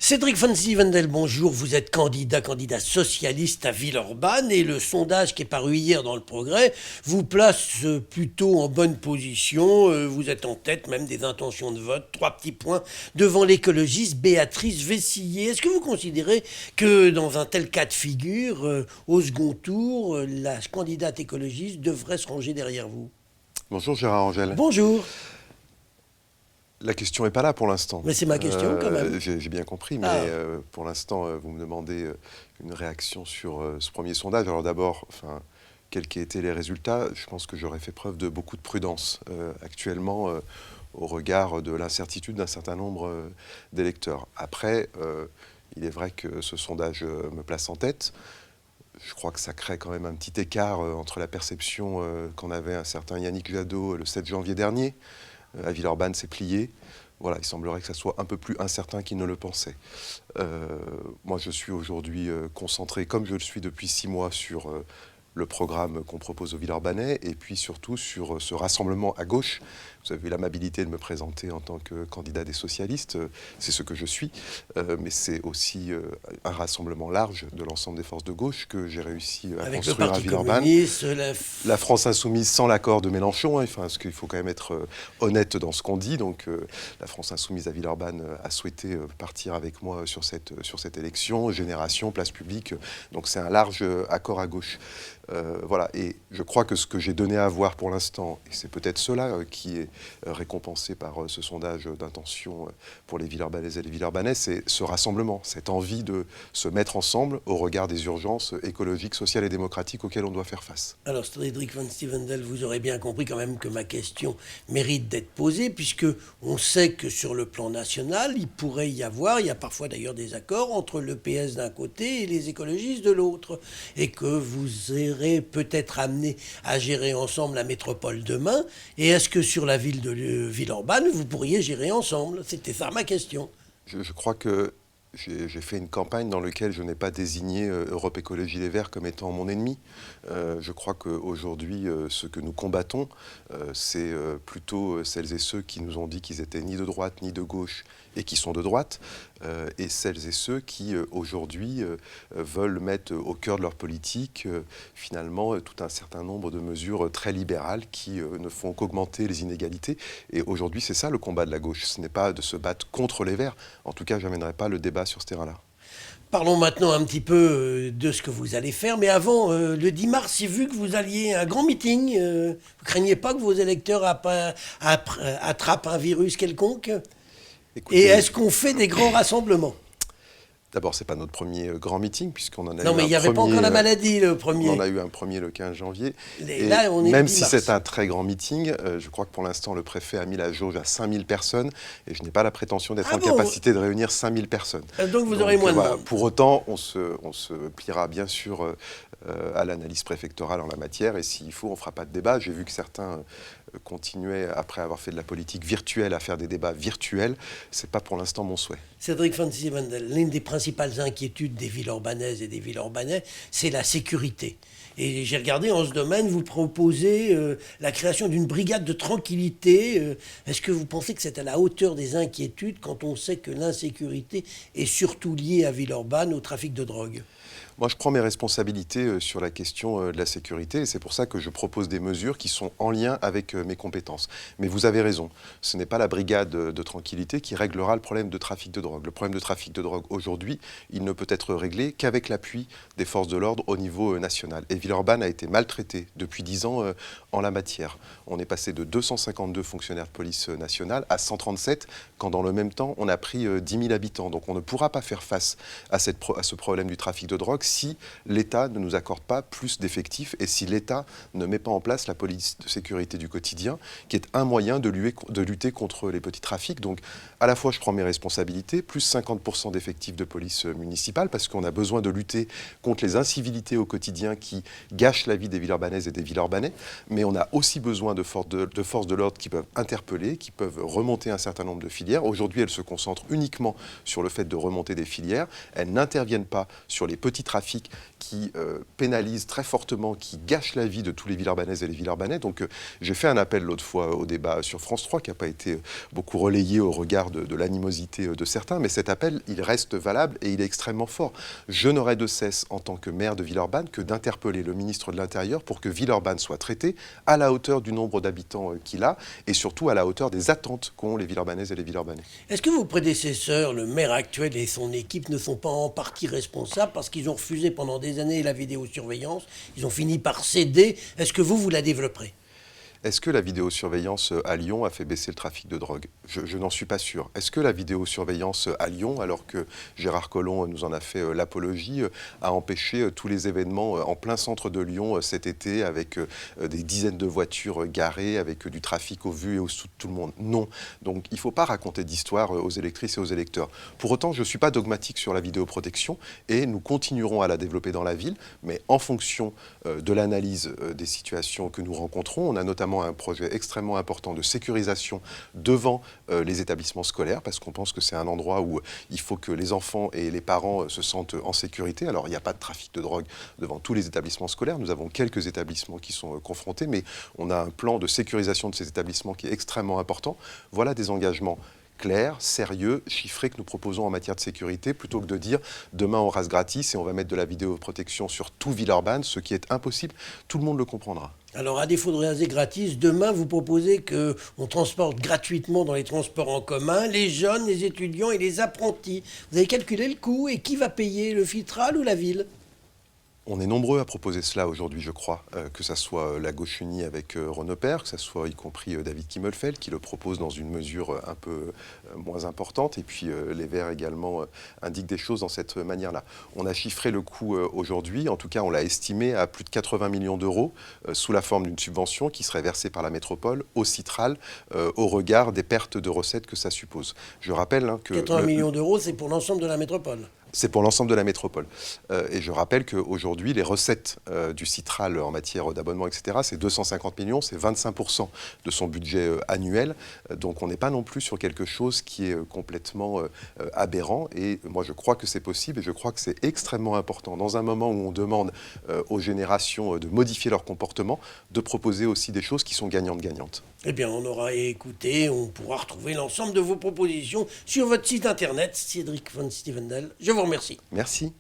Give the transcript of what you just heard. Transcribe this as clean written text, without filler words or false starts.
Cédric Van Stevendel, bonjour. Vous êtes candidat socialiste à Villeurbanne et le sondage qui est paru hier dans le Progrès vous place plutôt en bonne position. Vous êtes en tête même des intentions de vote, 3 petits points devant l'écologiste Béatrice Vessillier. Est-ce que vous considérez que dans un tel cas de figure, au second tour, la candidate écologiste devrait se ranger derrière vous? Bonjour Gérard Angel. Bonjour. La question n'est pas là pour l'instant. Mais c'est ma question quand même. J'ai bien compris, mais pour l'instant, vous me demandez une réaction sur ce premier sondage. Alors d'abord, quels qu'aient été les résultats, je pense que j'aurais fait preuve de beaucoup de prudence actuellement au regard de l'incertitude d'un certain nombre d'électeurs. Après, il est vrai que ce sondage me place en tête. Je crois que ça crée quand même un petit écart entre la perception qu'en avait un certain Yannick Jadot le 7 janvier dernier. À Villeurbanne, c'est plié. Voilà, il semblerait que ça soit un peu plus incertain qu'il ne le pensait. Moi, je suis aujourd'hui concentré, comme je le suis depuis 6 mois, sur le programme qu'on propose aux Villeurbanais et puis surtout sur ce rassemblement à gauche. Vous avez eu l'amabilité de me présenter en tant que candidat des socialistes, c'est ce que je suis, mais c'est aussi un rassemblement large de l'ensemble des forces de gauche que j'ai réussi à Avec construire à Villeurbanne. La France insoumise sans l'accord de Mélenchon, parce qu'il faut quand même être honnête dans ce qu'on dit. Donc la France insoumise à Villeurbanne a souhaité partir avec moi sur cette élection, Génération, Place Publique, donc c'est un large accord à gauche. Voilà, et je crois que ce que j'ai donné à voir pour l'instant, et c'est peut-être cela qui est récompensé par ce sondage d'intention pour les Villeurbanaises et les Villeurbanais, c'est ce rassemblement, cette envie de se mettre ensemble au regard des urgences écologiques, sociales et démocratiques auxquelles on doit faire face. Alors, Cédric Van Stevendel, vous aurez bien compris quand même que ma question mérite d'être posée, puisque on sait que sur le plan national, il pourrait y avoir, il y a parfois d'ailleurs des accords entre le PS d'un côté et les écologistes de l'autre, et que vous serez peut-être amené à gérer ensemble la métropole demain, et est-ce que sur la ville de Villeurbanne, vous pourriez gérer ensemble? C'était ça ma question. Je crois que j'ai fait une campagne dans laquelle je n'ai pas désigné Europe Écologie Les Verts comme étant mon ennemi. Je crois qu'aujourd'hui, ce que nous combattons, c'est plutôt celles et ceux qui nous ont dit qu'ils étaient ni de droite ni de gauche et qui sont de droite, et celles et ceux qui, aujourd'hui, veulent mettre au cœur de leur politique, finalement, tout un certain nombre de mesures très libérales qui ne font qu'augmenter les inégalités. Et aujourd'hui, c'est ça le combat de la gauche. Ce n'est pas de se battre contre les Verts. En tout cas, je n'amènerai pas le débat sur ce terrain-là. Parlons maintenant un petit peu de ce que vous allez faire. Mais avant, le 10 mars, j'ai vu que vous alliez à un grand meeting. Vous craignez pas que vos électeurs attrapent un virus quelconque? Écoutez, et est-ce qu'on fait des grands rassemblements? D'abord, ce n'est pas notre premier grand meeting, puisqu'on en a eu un premier... Non, mais il n'y avait pas encore la maladie, le premier. On en a eu un premier le 15 janvier. Et là, on est même le 10 si mars. c'est un très grand meeting, je crois que pour l'instant, le préfet a mis la jauge à 5000 personnes, et je n'ai pas la prétention d'être en capacité de réunir 5000 personnes. Donc vous aurez moins de monde. Pour autant, on se pliera bien sûr à l'analyse préfectorale en la matière, et s'il faut, on ne fera pas de débat. J'ai vu que certains continuaient, après avoir fait de la politique virtuelle, à faire des débats virtuels. Ce n'est pas pour l'instant mon souhait. Cédric Van Stevendel, l'une des principales inquiétudes des Villeurbanaises et des Villeurbanais, c'est la sécurité. Et j'ai regardé en ce domaine, vous proposez la création d'une brigade de tranquillité. Est-ce que vous pensez que c'est à la hauteur des inquiétudes quand on sait que l'insécurité est surtout liée à Villeurbanne au trafic de drogue? Moi, je prends mes responsabilités sur la question de la sécurité, et c'est pour ça que je propose des mesures qui sont en lien avec mes compétences. Mais vous avez raison, ce n'est pas la brigade de tranquillité qui réglera le problème de trafic de drogue. Le problème de trafic de drogue, aujourd'hui, il ne peut être réglé qu'avec l'appui des forces de l'ordre au niveau national. Et Villeurbanne a été maltraité depuis 10 ans en la matière. On est passé de 252 fonctionnaires de police nationale à 137, quand dans le même temps, on a pris 10 000 habitants. Donc on ne pourra pas faire face à ce problème du trafic de drogue si l'État ne nous accorde pas plus d'effectifs et si l'État ne met pas en place la police de sécurité du quotidien, qui est un moyen de lutter contre les petits trafics. Donc, à la fois, je prends mes responsabilités, plus 50% d'effectifs de police municipale, parce qu'on a besoin de lutter contre les incivilités au quotidien qui gâchent la vie des Villeurbanaises et des Villeurbanais, mais on a aussi besoin de forces de l'ordre qui peuvent interpeller, qui peuvent remonter un certain nombre de filières. Aujourd'hui, elles se concentrent uniquement sur le fait de remonter des filières. Elles n'interviennent pas sur les petits trafics trafic qui pénalise très fortement, qui gâche la vie de tous les Villeurbanaises et les Villeurbanais. Donc j'ai fait un appel l'autre fois au débat sur France 3 qui n'a pas été beaucoup relayé au regard de l'animosité de certains, mais cet appel, il reste valable et il est extrêmement fort. Je n'aurai de cesse, en tant que maire de Villeurbanne, que d'interpeller le ministre de l'Intérieur pour que Villeurbanne soit traité à la hauteur du nombre d'habitants qu'il a et surtout à la hauteur des attentes qu'ont les Villeurbanaises et les Villeurbanais. Est-ce que vos prédécesseurs, le maire actuel et son équipe, ne sont pas en partie responsables parce qu'ils ont refusé pendant des années la vidéosurveillance, ils ont fini par céder? Est-ce que vous la développerez? Est-ce que la vidéosurveillance à Lyon a fait baisser le trafic de drogue? Je n'en suis pas sûr. Est-ce que la vidéosurveillance à Lyon, alors que Gérard Collomb nous en a fait l'apologie, a empêché tous les événements en plein centre de Lyon cet été avec des dizaines de voitures garées, avec du trafic au vu et au sous de tout le monde? Non. Donc il ne faut pas raconter d'histoire aux électrices et aux électeurs. Pour autant, je ne suis pas dogmatique sur la vidéoprotection et nous continuerons à la développer dans la ville, mais en fonction de l'analyse des situations que nous rencontrons. On a notamment un projet extrêmement important de sécurisation devant les établissements scolaires, parce qu'on pense que c'est un endroit où il faut que les enfants et les parents se sentent en sécurité. Alors, il n'y a pas de trafic de drogue devant tous les établissements scolaires. Nous avons quelques établissements qui sont confrontés, mais on a un plan de sécurisation de ces établissements qui est extrêmement important. Voilà des engagements clairs, sérieux, chiffrés que nous proposons en matière de sécurité, plutôt que de dire demain on rase gratis et on va mettre de la vidéoprotection sur tout Villeurbanne, ce qui est impossible. Tout le monde le comprendra. Alors, à défaut de raser gratis, demain, vous proposez qu'on transporte gratuitement dans les transports en commun les jeunes, les étudiants et les apprentis. Vous avez calculé le coût et qui va payer, le Filtral ou la ville? On est nombreux à proposer cela aujourd'hui, je crois, que ça soit la gauche unie avec Renaud Père, que ça soit y compris David Kimmelfeld qui le propose dans une mesure un peu moins importante, et puis les Verts également indiquent des choses dans cette manière-là. On a chiffré le coût aujourd'hui, en tout cas on l'a estimé à plus de 80 millions d'euros sous la forme d'une subvention qui serait versée par la métropole au Citral au regard des pertes de recettes que ça suppose. Je rappelle que 80 millions d'euros, c'est pour l'ensemble de la métropole. C'est pour l'ensemble de la métropole. Et je rappelle qu'aujourd'hui, les recettes du Citral en matière d'abonnement, etc., c'est 250 millions, c'est 25% de son budget annuel. Donc on n'est pas non plus sur quelque chose qui est complètement aberrant. Et moi, je crois que c'est possible et je crois que c'est extrêmement important, dans un moment où on demande aux générations de modifier leur comportement, de proposer aussi des choses qui sont gagnantes-gagnantes. Eh bien, on aura écouté, on pourra retrouver l'ensemble de vos propositions sur votre site internet, Cédric Van Stevendel. Je vous remercie. Merci.